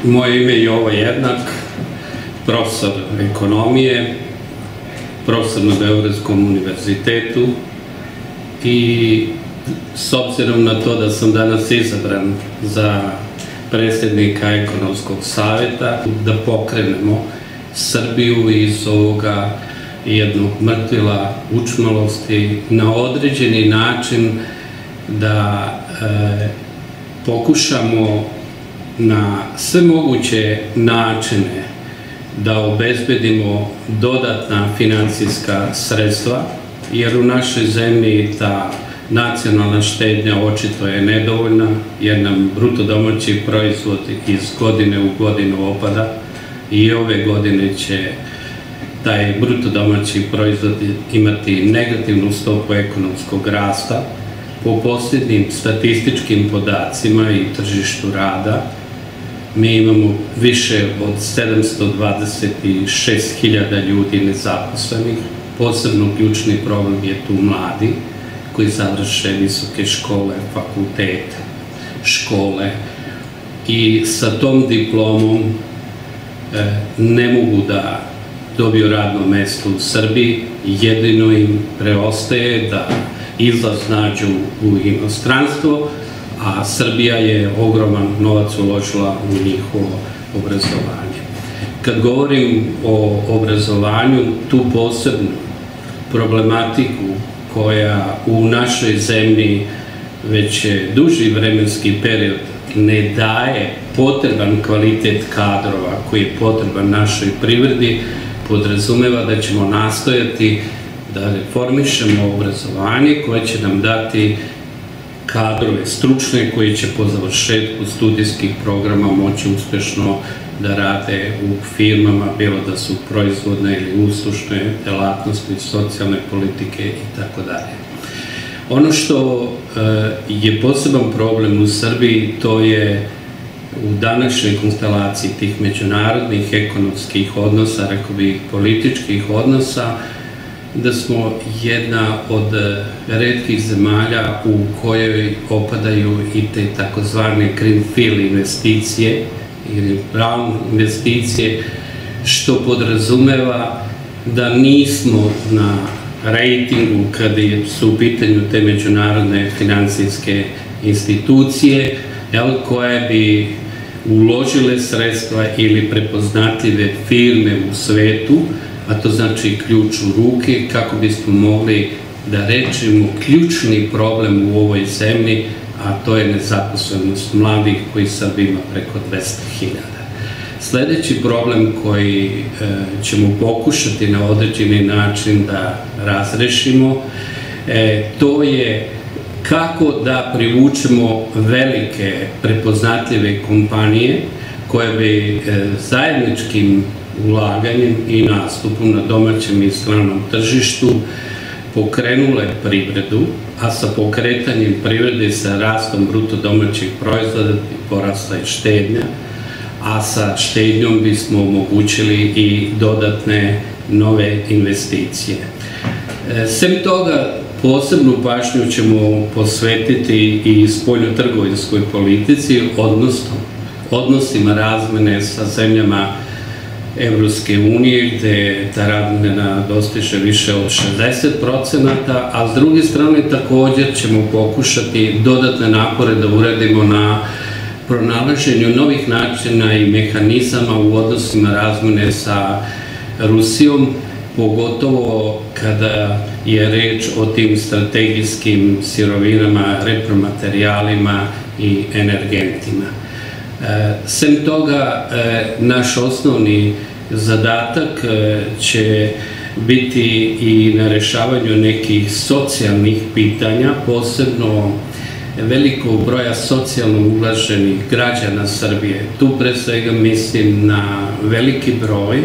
Moje ime je Jovo Jednak, profesor ekonomije, profesor na Beogradskom univerzitetu i s obzirom na to da sam danas izabran za predsjednika Ekonomskog savjeta, da pokrenemo Srbiju iz ovoga jednog mrtvila učmalosti na određeni način, da pokušamo na sve moguće načine da obezbedimo dodatna financijska sredstva, jer u našoj zemlji ta nacionalna štednja očito je nedovoljna, jer nam bruto domaći proizvod iz godine u godinu opada i ove godine će taj bruto domaći proizvod imati negativnu stopu ekonomskog rasta. Po posljednjim statističkim podacima i tržištu rada mi imamo više od 726.000 ljudi nezaposlenih. Posebno ključni problem je tu mladi koji završe visoke škole, fakultete, škole i sa tom diplomom ne mogu da dobiju radno mesto u Srbiji. Jedino im preostaje da izlaz nađu u inostranstvo, a Srbija je ogroman novac uložila u njihovo obrazovanje. Kad govorim o obrazovanju, tu posebnu problematiku koja u našoj zemlji već duži vremenski period ne daje potreban kvalitet kadrova koji je potreban našoj privredi, podrazumeva da ćemo nastojati da reformišemo obrazovanje koje će nam dati kadrove stručne koji će po završetku studijskih programa moći uspešno da rade u firmama, bilo da su proizvodne ili uslužne delatnosti, socijalne politike itd. Ono što je poseban problem u Srbiji, to je u današnjoj konstelaciji tih međunarodnih ekonomskih odnosa, rekao bih političkih odnosa, da smo jedna od retkih zemalja u kojoj opadaju i te takozvane greenfield investicije ili brown investicije, što podrazumeva da nismo na rejtingu kada su u pitanju te međunarodne financijske institucije koje bi uložile sredstva ili prepoznatljive firme u svetu, a to znači ključ u ruke, kako bismo mogli da rešimo ključni problem u ovoj zemlji, a to je nezaposlenost mladih koji sad ima preko 200.000. Sledeći problem koji ćemo pokušati na određeni način da razrešimo, to je kako da privučemo velike prepoznatljive kompanije koje bi zajedničkim ulaganjem i nastupom na domaćem i stranom tržištu pokrenule privredu, a sa pokretanjem privrede sa rastom bruto domaćih proizvoda porasla je štednja, a sa štednjom bismo omogućili i dodatne nove investicije. Sem toga, posebnu pažnju ćemo posvetiti i spoljnotrgovinskoj politici, odnosno odnosima razmene sa zemljama Evropske unije, gde ta razmena dostiže više od 60%, a s druge strane također ćemo pokušati dodatne napore da uradimo na pronalaženju novih načina i mehanizama u odnosima razmene sa Rusijom, pogotovo kada je reč o tim strategijskim sirovinama, repromaterijalima i energentima. Sem toga, naš osnovni zadatak će biti i na rešavanju nekih socijalnih pitanja, posebno velikog broja socijalno ugroženih građana Srbije. Tu pre svega mislim na veliki broj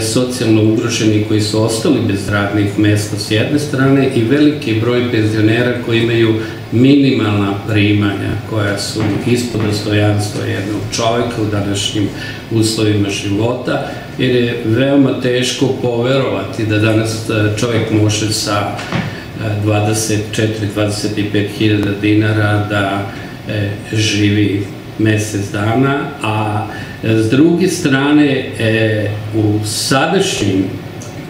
socijalno ugroženih koji su ostali bez radnih mesta s jedne strane i veliki broj penzionera koji imaju minimalna primanja koja su ispod dostojanstva jednog čoveka u današnjim uslovima života, jer je veoma teško poverovati da danas čovek može sa 24-25 hiljada dinara da živi mjesec dana, a s druge strane u sadašnjim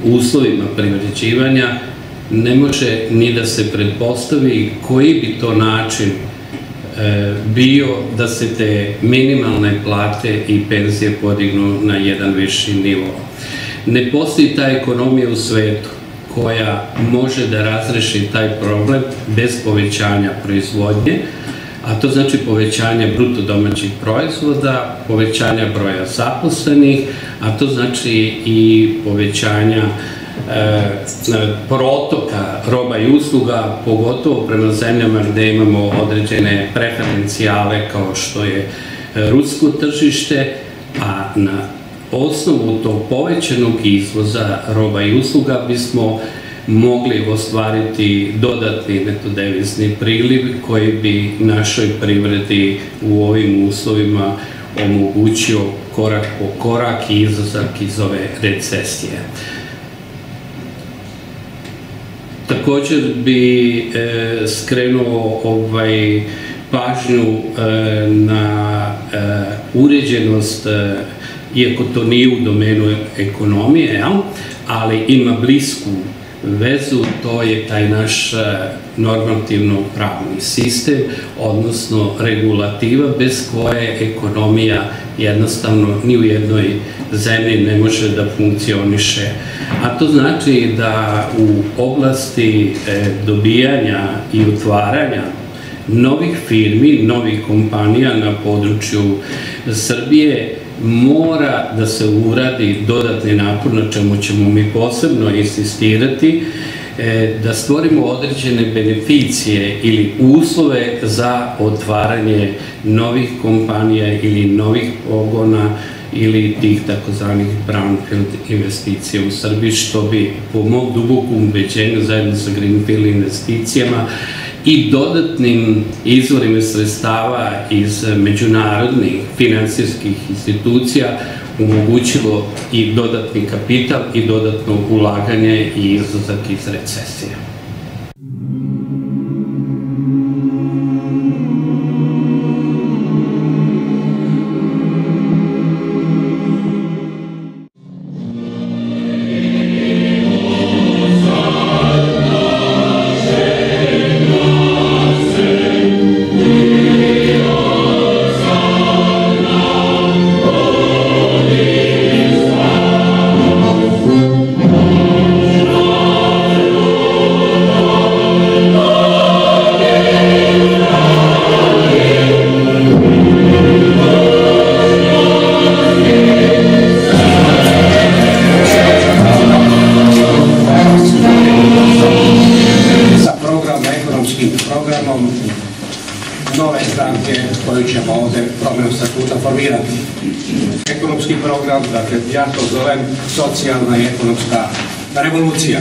uslovima privređivanja ne može ni da se pretpostavi koji bi to način bio da se te minimalne plate i penzije podignu na jedan viši nivo. Ne postoji ta ekonomija u svetu koja može da razreši taj problem bez povećanja proizvodnje, a to znači povećanje bruto domaćih proizvoda, povećanja broja zaposlenih, a to znači i povećanja protoka roba i usluga, pogotovo prema zemljama gde imamo određene preferencijale kao što je rusko tržište, a na osnovu tog povećanog izvoza roba i usluga bismo mogli ostvariti dodatni neto-devizni priliv koji bi našoj privredi u ovim uslovima omogućio korak po korak i izlazak iz ove recesije. Također bi skrenuo pažnju na uređenost, iako to nije u domenu ekonomije, ali ima blisku vezu, to je taj naš normativno-pravni sistem, odnosno regulativa bez koje ekonomija jednostavno ni u jednoj zemlji ne može da funkcioniše. A to znači da u oblasti dobijanja i otvaranja novih firmi, novih kompanija na području Srbije mora da se uradi dodatni napor, na čemu ćemo mi posebno insistirati, da stvorimo određene beneficije ili uslove za otvaranje novih kompanija ili novih pogona ili tih takozvanih brownfield investicija u Srbiji, što bi po mom dubokom ubeđenju zajedno sa greenfield investicijama i dodatnim izvorima sredstava iz međunarodnih finansijskih institucija omogućilo i dodatni kapital i dodatno ulaganje i izlazak iz recesije. Programom nove stranke koju ćemo ovde promjenom statuta formirati. Ekonomski program, dakle ja to zovem socijalna i ekonomska revolucija.